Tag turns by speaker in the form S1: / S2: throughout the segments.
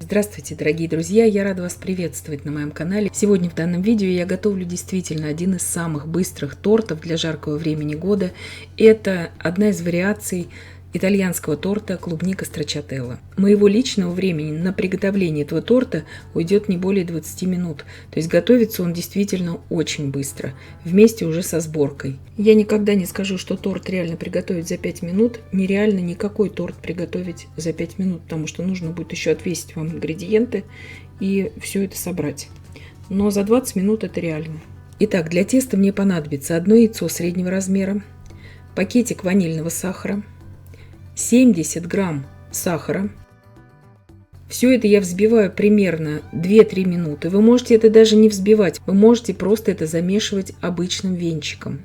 S1: Здравствуйте, дорогие друзья! Я рада вас приветствовать на моем канале. Сегодня в данном видео я готовлю действительно один из самых быстрых тортов для жаркого времени года. Это одна из вариаций итальянского торта клубника страчателла. Моего личного времени на приготовление этого торта уйдет не более 20 минут. То есть готовится он действительно очень быстро, вместе уже со сборкой. Я никогда не скажу, что торт реально приготовить за 5 минут. Нереально никакой торт приготовить за 5 минут, потому что нужно будет еще отвесить вам ингредиенты и все это собрать. Но за 20 минут это реально. Итак, для теста мне понадобится одно яйцо среднего размера, пакетик ванильного сахара, 70 грамм сахара. Все это я взбиваю примерно 2-3 минуты. Вы можете это даже не взбивать, вы можете просто это замешивать обычным венчиком.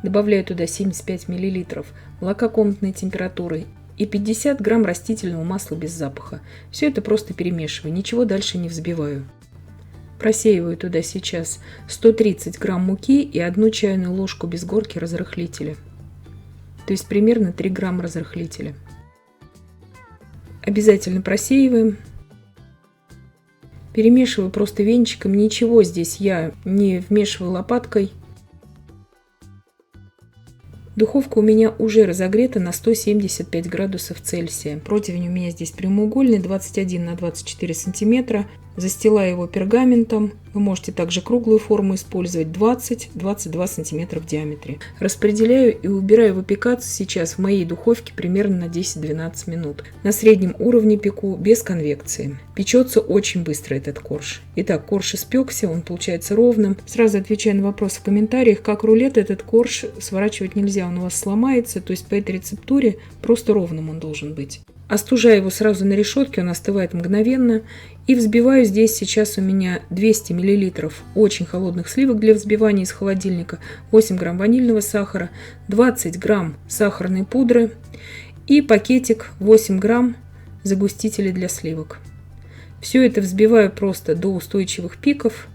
S1: Добавляю туда 75 мл молока комнатной температуры и 50 грамм растительного масла без запаха. Все это просто перемешиваю, ничего дальше не взбиваю. Просеиваю туда сейчас 130 грамм муки и 1 чайную ложку без горки разрыхлителя. То есть примерно 3 грамма разрыхлителя. Обязательно просеиваем. Перемешиваю просто венчиком. Ничего здесь я не вмешиваю лопаткой. Духовка у меня уже разогрета на 175 градусов Цельсия. Противень у меня здесь прямоугольный, 21 на 24 сантиметра. Застилаю его пергаментом. Вы можете также круглую форму использовать, 20-22 сантиметра в диаметре. Распределяю и убираю выпекаться сейчас в моей духовке примерно на 10-12 минут. На среднем уровне пеку, без конвекции. Печется очень быстро этот корж. Итак, корж испекся, он получается ровным. Сразу отвечаю на вопрос в комментариях, как рулет этот корж сворачивать нельзя, он у вас сломается. То есть по этой рецептуре просто ровным он должен быть. Остужаю его сразу на решетке, он остывает мгновенно. И взбиваю здесь сейчас у меня 200 мл очень холодных сливок для взбивания из холодильника, 8 грамм ванильного сахара, 20 грамм сахарной пудры и пакетик 8 грамм загустителя для сливок. Все это взбиваю просто до устойчивых пиков.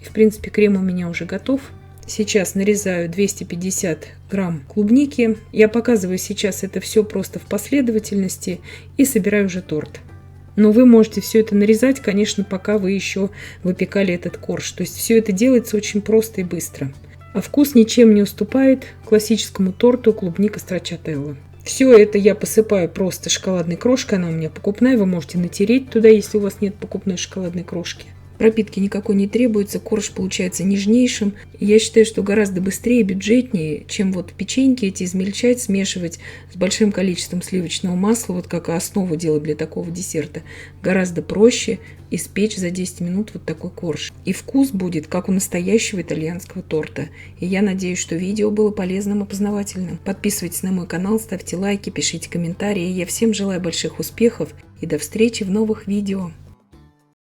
S1: И в принципе крем у меня уже готов. Сейчас нарезаю 250 грамм клубники. Я показываю сейчас это все просто в последовательности и собираю уже торт. Но вы можете все это нарезать, конечно, пока вы еще выпекали этот корж. То есть все это делается очень просто и быстро. А вкус ничем не уступает классическому торту клубника страчателла. Все это я посыпаю просто шоколадной крошкой. Она у меня покупная. Вы можете натереть туда, если у вас нет покупной шоколадной крошки. Пропитки никакой не требуется, корж получается нежнейшим. Я считаю, что гораздо быстрее и бюджетнее, чем вот печеньки эти измельчать, смешивать с большим количеством сливочного масла, вот как основу делать для такого десерта. Гораздо проще испечь за 10 минут вот такой корж. И вкус будет, как у настоящего итальянского торта. И я надеюсь, что видео было полезным и познавательным. Подписывайтесь на мой канал, ставьте лайки, пишите комментарии. Я всем желаю больших успехов и до встречи в новых видео.